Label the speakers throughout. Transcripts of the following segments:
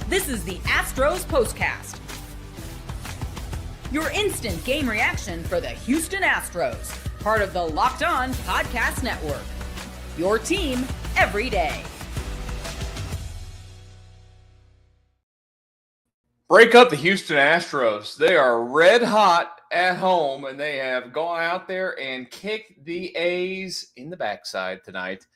Speaker 1: This is the Astros Postcast, your instant game reaction for the Houston Astros, part of the Locked On Podcast Network. Your team every day.
Speaker 2: Break up the Houston Astros. They are red hot at home, and they have gone out there and kicked the A's in the backside tonight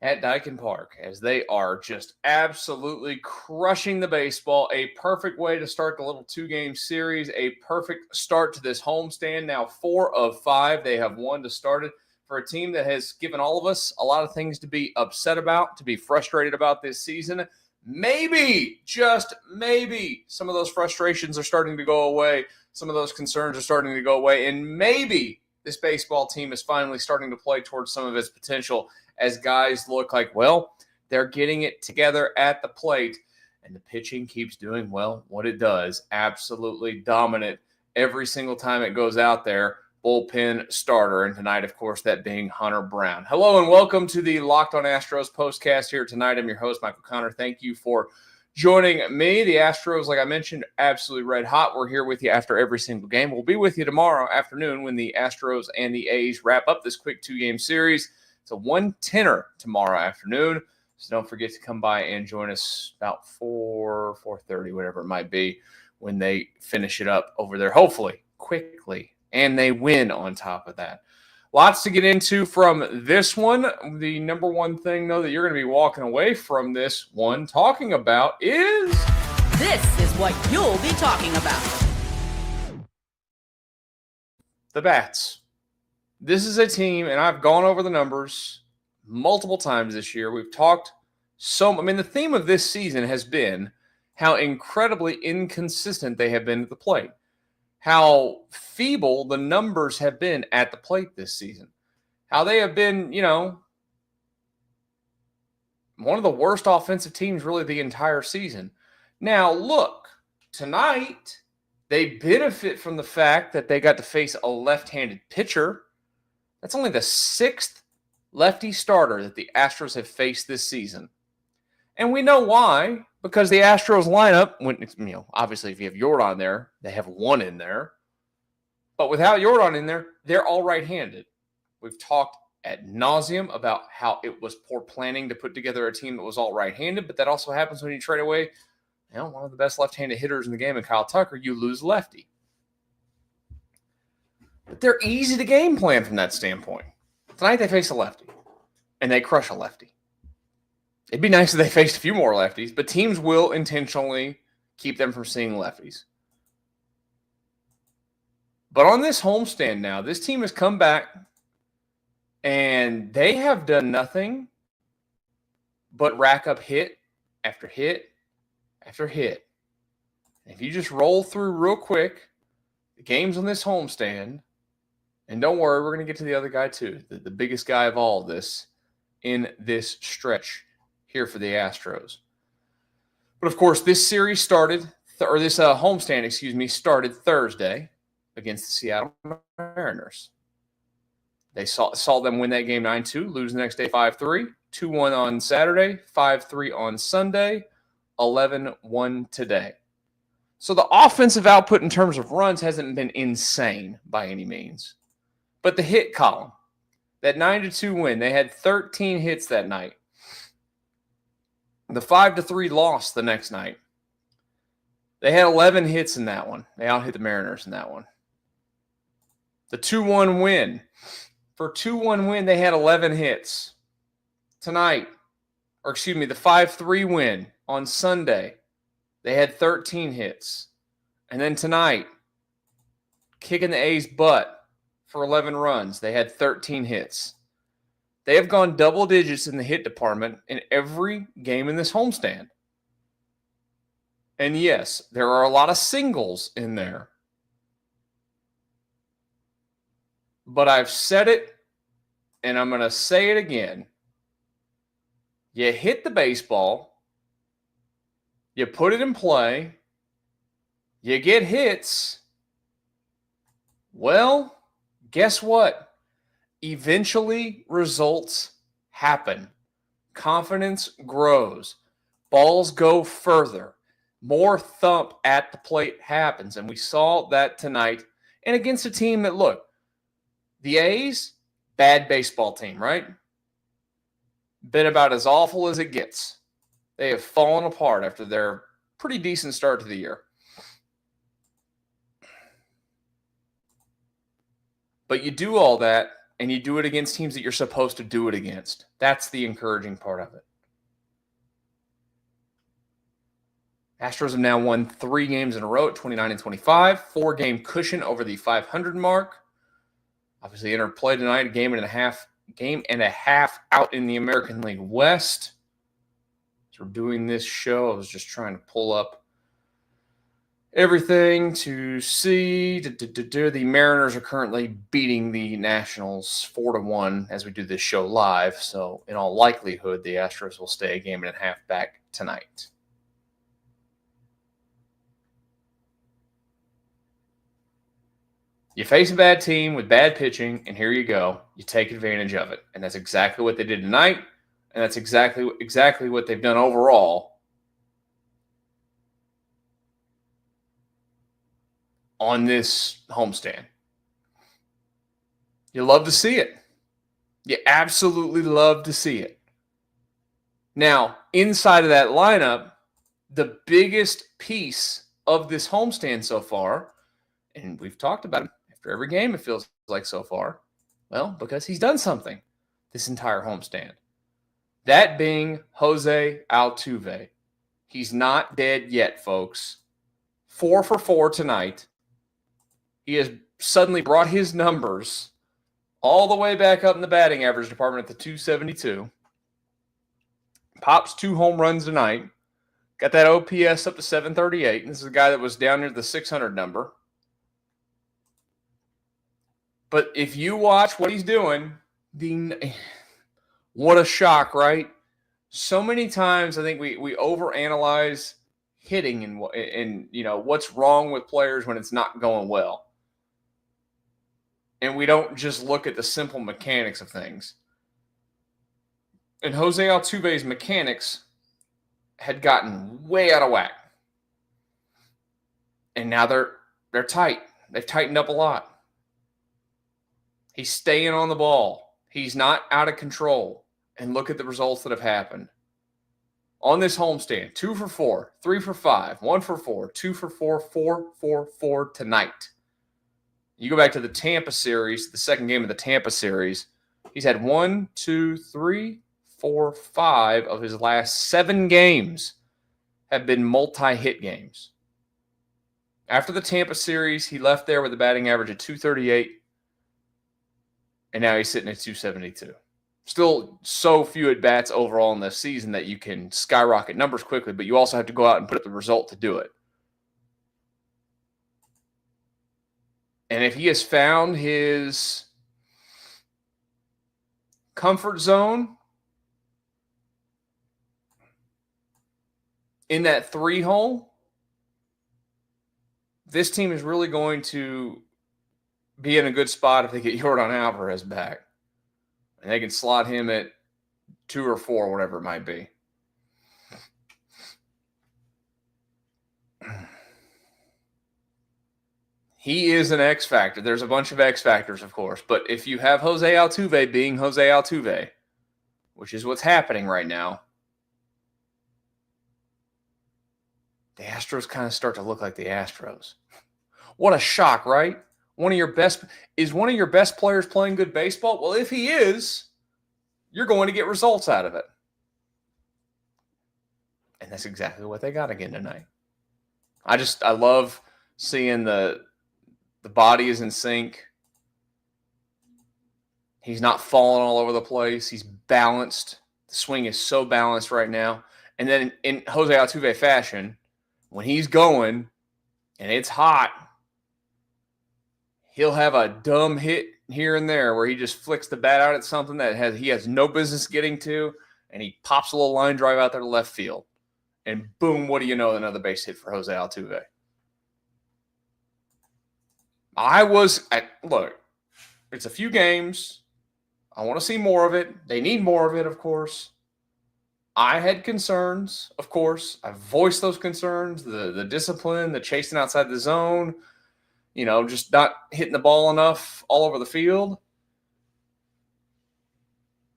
Speaker 2: at Dyken Park, as they are just absolutely crushing the baseball. A perfect way to start the little two-game series, a perfect start to this homestand. Now 4 of 5 they have won to start it for a team that has given all of us a lot of things to be upset about, to be frustrated about this season. Maybe, just maybe, some of those frustrations are starting to go away. Some of those concerns are starting to go away. And maybe this baseball team is finally starting to play towards some of its potential, as guys look like, well, they're getting it together at the plate. And the pitching keeps doing, well, what it does. Absolutely dominant every single time it goes out there. Bullpen starter. And tonight, of course, that being Hunter Brown. Hello and welcome to the Locked On Astros Postcast here tonight. I'm your host, Michael Connor. Thank you for joining me. The Astros, like I mentioned, absolutely red hot. We're here with you after every single game. We'll be with you tomorrow afternoon when the Astros and the A's wrap up this quick two-game series. It's a 1-10er tomorrow afternoon. So don't forget to come by and join us about 4:30, whatever it might be, when they finish it up over there, hopefully, quickly. And they win on top of that. Lots to get into from this one. The number one thing, though, that you're going to be walking away from this one talking about is...
Speaker 1: This is what you'll be talking about.
Speaker 2: The Bats. This is a team, and I've gone over the numbers multiple times this year. We've talked the theme of this season has been how incredibly inconsistent they have been at the plate. How feeble the numbers have been at the plate this season. How they have been, one of the worst offensive teams really the entire season. Now, look, tonight they benefit from the fact that they got to face a left-handed pitcher. That's only the 6th lefty starter that the Astros have faced this season. And we know why, because the Astros lineup, obviously if you have Jordan there, they have one in there. But without Jordan in there, they're all right-handed. We've talked ad nauseum about how it was poor planning to put together a team that was all right-handed, but that also happens when you trade away one of the best left-handed hitters in the game, in Kyle Tucker. You lose lefty. But they're easy to game plan from that standpoint. Tonight they face a lefty, and they crush a lefty. It'd be nice if they faced a few more lefties, but teams will intentionally keep them from seeing lefties. But on this homestand now, this team has come back, and they have done nothing but rack up hit after hit after hit. If you just roll through real quick the games on this homestand, and don't worry, we're going to get to the other guy too, the biggest guy of all of this in this stretch here for the Astros. But of course, this series started, started Thursday against the Seattle Mariners. They saw them win that game 9-2, lose the next day 5-3, 2-1 on Saturday, 5-3 on Sunday, 11-1 today. So the offensive output in terms of runs hasn't been insane by any means. But the hit column, that 9-2 win, they had 13 hits that night. The 5-3 loss the next night, they had 11 hits in that one. They out-hit the Mariners in that one. The 2-1 win. For 2-1 win, they had 11 hits. Tonight, the 5-3 win on Sunday, they had 13 hits. And then tonight, kicking the A's butt for 11 runs, they had 13 hits. They have gone double digits in the hit department in every game in this homestand. And yes, there are a lot of singles in there. But I've said it, and I'm going to say it again. You hit the baseball, you put it in play, you get hits. Well, guess what? Eventually, results happen. Confidence grows. Balls go further. More thump at the plate happens, and we saw that tonight. And against a team that, look, the A's, bad baseball team, right? Been about as awful as it gets. They have fallen apart after their pretty decent start to the year. But you do all that, and you do it against teams that you're supposed to do it against. That's the encouraging part of it. Astros have now won 3 games in a row at 29 and 25, 4-game cushion over the 500 mark. Obviously, interplay tonight, a game and a half out in the American League West. As we're doing this show, I was just trying to pull up everything to see. The Mariners are currently beating the Nationals 4-1 as we do this show live. So, in all likelihood, the Astros will stay a game and a half back tonight. You face a bad team with bad pitching, and here you go. You take advantage of it. And that's exactly what they did tonight, and that's exactly what they've done overall on this homestand. You love to see it. You absolutely love to see it. Now, inside of that lineup, the biggest piece of this homestand so far, and we've talked about it after every game, it feels like so far, well, because he's done something this entire homestand. That being Jose Altuve. He's not dead yet, folks. 4 for 4 tonight. He has suddenly brought his numbers all the way back up in the batting average department at the 272. Pops 2 home runs tonight. Got that OPS up to 738. This is a guy that was down near the 600 number. But if you watch what he's doing, what a shock, right? So many times I think we overanalyze hitting and you know what's wrong with players when it's not going well. And we don't just look at the simple mechanics of things. And Jose Altuve's mechanics had gotten way out of whack. And now they're tight. They've tightened up a lot. He's staying on the ball. He's not out of control. And look at the results that have happened. On this homestand, 2 for 4, 3 for 5, 1 for 4, 2 for 4, 4 for 4 tonight. You go back to the Tampa series, the second game of the Tampa series, he's had 1, 2, 3, 4, 5 of his last 7 games have been multi-hit games. After the Tampa series, he left there with a batting average of 238. And now he's sitting at 272. Still so few at-bats overall in this season that you can skyrocket numbers quickly, but you also have to go out and put up the result to do it. And if he has found his comfort zone in that 3 hole, this team is really going to be in a good spot if they get Yordan Alvarez back. And they can slot him at 2 or 4, whatever it might be. He is an X factor. There's a bunch of X factors, of course. But if you have Jose Altuve being Jose Altuve, which is what's happening right now, the Astros kind of start to look like the Astros. What a shock, right? One of your best players playing good baseball? Well, if he is, you're going to get results out of it. And that's exactly what they got again tonight. I love seeing the body is in sync. He's not falling all over the place. He's balanced. The swing is so balanced right now. And then in Jose Altuve fashion, when he's going and it's hot, he'll have a dumb hit here and there where he just flicks the bat out at something that he has no business getting to, and he pops a little line drive out there to left field. And boom, what do you know? Another base hit for Jose Altuve. Look, it's a few games. I want to see more of it. They need more of it, of course. I had concerns, of course. I voiced those concerns, the discipline, the chasing outside the zone, just not hitting the ball enough all over the field.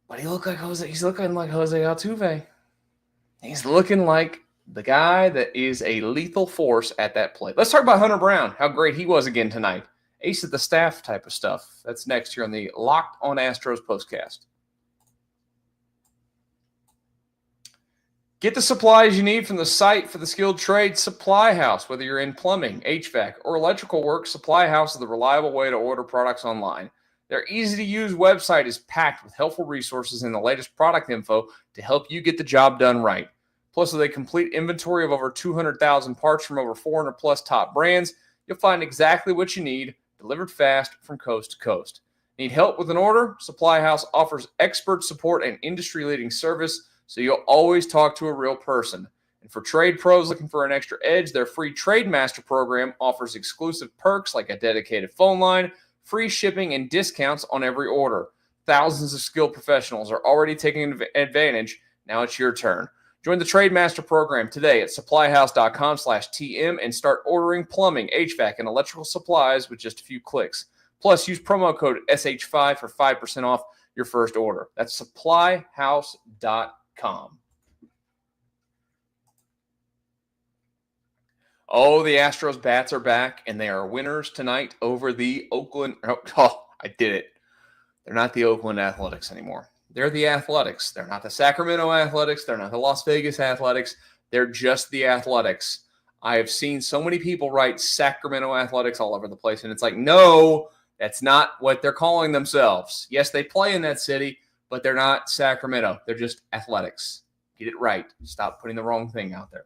Speaker 2: But he's looking like Jose Altuve. He's looking like the guy that is a lethal force at that plate. Let's talk about Hunter Brown, how great he was again tonight. Ace of the staff type of stuff. That's next here on the Locked On Astros Postcast. Get the supplies you need from the site for the skilled trade Supply House. Whether you're in plumbing, HVAC, or electrical work, Supply House is the reliable way to order products online. Their easy-to-use website is packed with helpful resources and the latest product info to help you get the job done right. Plus, with a complete inventory of over 200,000 parts from over 400-plus top brands, you'll find exactly what you need, delivered fast from coast to coast. Need help with an order? Supply House offers expert support and industry-leading service, so you'll always talk to a real person. And for trade pros looking for an extra edge, their free Trade Master program offers exclusive perks like a dedicated phone line, free shipping, and discounts on every order. Thousands of skilled professionals are already taking advantage. Now it's your turn. Join the Trade Master program today at supplyhouse.com/TM and start ordering plumbing, HVAC, and electrical supplies with just a few clicks. Plus, use promo code SH5 for 5% off your first order. That's supplyhouse.com. Oh, the Astros bats are back, and they are winners tonight over the Oakland. Oh, I did it. They're not the Oakland Athletics anymore. They're the Athletics. They're not the Sacramento Athletics. They're not the Las Vegas Athletics. They're just the Athletics. I have seen so many people write Sacramento Athletics all over the place, and it's like, no, that's not what they're calling themselves. Yes, they play in that city, but they're not Sacramento. They're just Athletics. Get it right. Stop putting the wrong thing out there.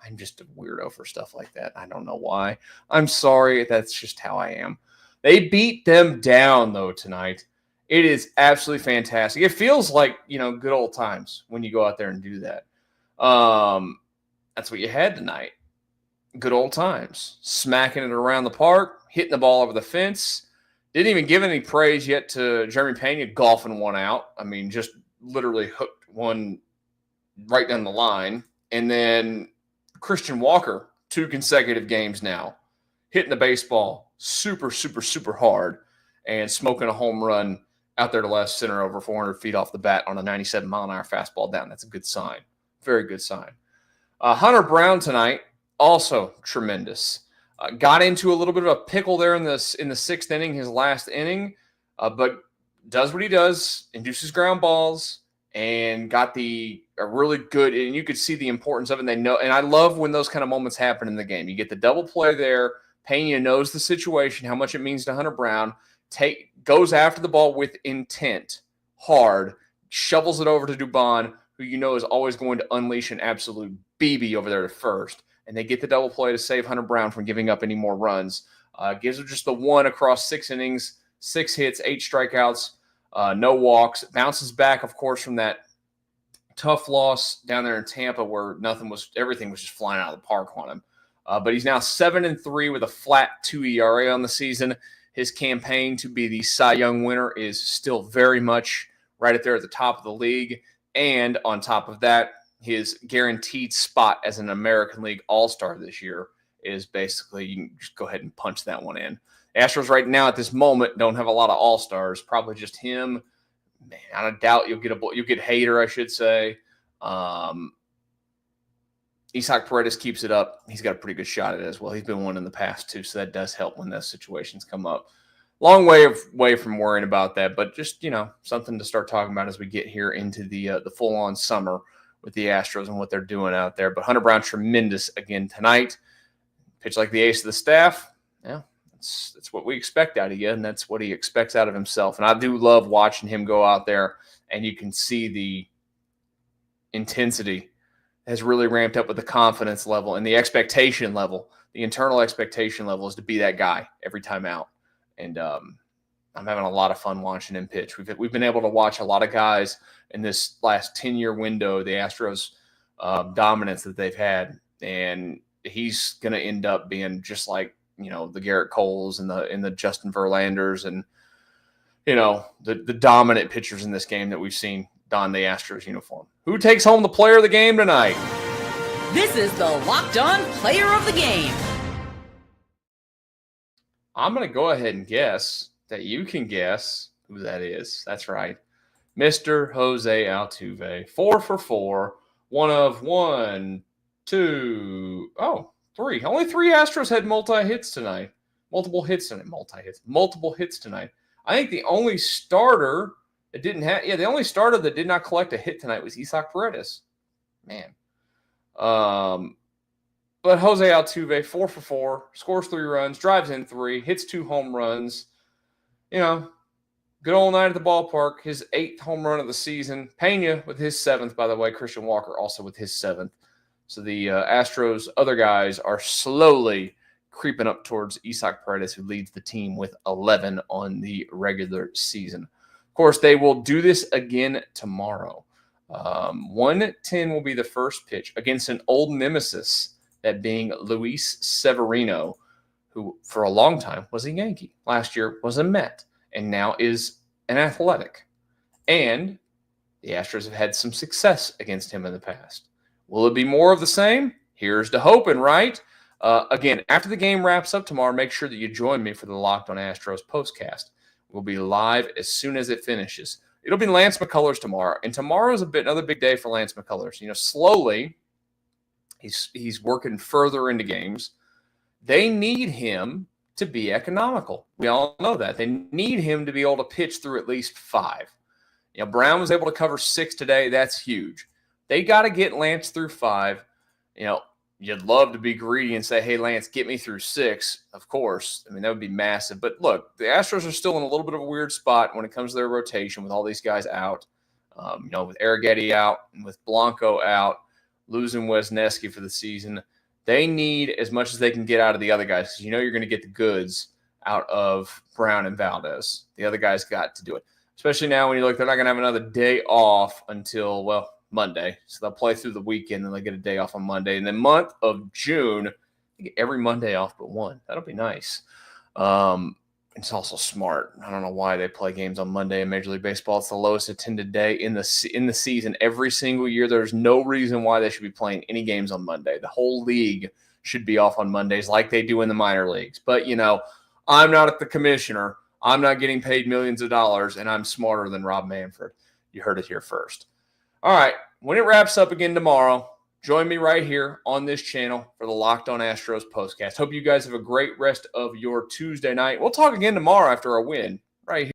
Speaker 2: I'm just a weirdo for stuff like that. I don't know why. I'm sorry. That's just how I am. They beat them down, though, tonight. It is absolutely fantastic. It feels like, good old times when you go out there and do that. That's what you had tonight. Good old times. Smacking it around the park, hitting the ball over the fence. Didn't even give any praise yet to Jeremy Pena golfing one out. I mean, just literally hooked one right down the line. And then Christian Walker, 2 consecutive games now, hitting the baseball super, super, super hard and smoking a home run out there to left center over 400 feet off the bat on a 97-mile-an-hour fastball down. That's a good sign. Very good sign. Hunter Brown tonight, also tremendous. Got into a little bit of a pickle there in the 6th inning, his last inning, but does what he does, induces ground balls, and got a really good, and you could see the importance of it. And they know, and I love when those kind of moments happen in the game. You get the double play there. Pena knows the situation, how much it means to Hunter Brown. Goes after the ball with intent, hard, shovels it over to Dubon, who is always going to unleash an absolute BB over there to first. And they get the double play to save Hunter Brown from giving up any more runs. Gives him just the 1 across 6 innings, 6 hits, 8 strikeouts, no walks. Bounces back, of course, from that tough loss down there in Tampa where everything was just flying out of the park on him. But he's now 7-3 with a flat 2 ERA on the season. His campaign to be the Cy Young winner is still very much right up there at the top of the league. And on top of that, his guaranteed spot as an American League All-Star this year is basically, you can just go ahead and punch that one in. Astros right now at this moment don't have a lot of All-Stars, probably just him. Man, I doubt you'll get Hader, I should say. Isaac Paredes keeps it up. He's got a pretty good shot at it as well. He's been one in the past too, so that does help when those situations come up. Long way from worrying about that, but just something to start talking about as we get here into the full-on summer with the Astros and what they're doing out there. But Hunter Brown, tremendous again tonight. Pitch like the ace of the staff. Yeah, that's what we expect out of you, and that's what he expects out of himself. And I do love watching him go out there, and you can see the intensity has really ramped up with the confidence level and the expectation level. The internal expectation level is to be that guy every time out. And I'm having a lot of fun watching him pitch. We've been able to watch a lot of guys in this last 10-year window, the Astros dominance that they've had. And he's going to end up being just like, the Garrett Coles and the Justin Verlanders and, the dominant pitchers in this game that we've seen don the Astros uniform. Who takes home the player of the game tonight?
Speaker 1: This is the Locked On Player of the Game.
Speaker 2: I'm going to go ahead and guess that you can guess who that is. That's right. Mr. Jose Altuve. 4 for 4. One of 1, 2, 3. Only 3 Astros had multiple hits tonight. Multiple hits tonight. I think the only starter that did not collect a hit tonight was Isaac Paredes. Man. But Jose Altuve, 4 for 4, scores 3 runs, drives in 3, hits 2 home runs. You know, good old night at the ballpark. His 8th home run of the season. Pena with his 7th, by the way. Christian Walker also with his 7th. So the Astros' other guys are slowly creeping up towards Isaac Paredes, who leads the team with 11 on the regular season. Of course, they will do this again tomorrow. 1:10 will be the first pitch against an old nemesis, that being Luis Severino, who for a long time was a Yankee. Last year was a Met, and now is an Athletic. And the Astros have had some success against him in the past. Will it be more of the same? Here's to hoping, right? Again, after the game wraps up tomorrow, make sure that you join me for the Locked On Astros Postcast. We'll be live as soon as it finishes. It'll be Lance McCullers tomorrow, and tomorrow's another big day for Lance McCullers. You know, slowly he's working further into games. They need him to be economical. We all know that. They need him to be able to pitch through at least 5. You know, Brown was able to cover 6 today. That's huge. They got to get Lance through 5. You know, you'd love to be greedy and say, hey, Lance, get me through 6. Of course. I mean, that would be massive. But look, the Astros are still in a little bit of a weird spot when it comes to their rotation with all these guys out. You know, with Arrighetti out and with Blanco out, losing Wisniewski for the season. They need as much as they can get out of the other guys, because you know you're going to get the goods out of Brown and Valdez. The other guys got to do it. Especially now when you look, they're not going to have another day off until, well, Monday. So they'll play through the weekend, and they'll get a day off on Monday. And the month of June, you get every Monday off but one. That'll be nice. It's also smart. I don't know why they play games on Monday in Major League Baseball. It's the lowest attended day in the season every single year. There's no reason why they should be playing any games on Monday. The whole league should be off on Mondays like they do in the minor leagues. But, you know, I'm not the commissioner. I'm not getting paid millions of dollars, and I'm smarter than Rob Manfred. You heard it here first. All right, when it wraps up again tomorrow, join me right here on this channel for the Locked On Astros Postcast. Hope you guys have a great rest of your Tuesday night. We'll talk again tomorrow after our win right here.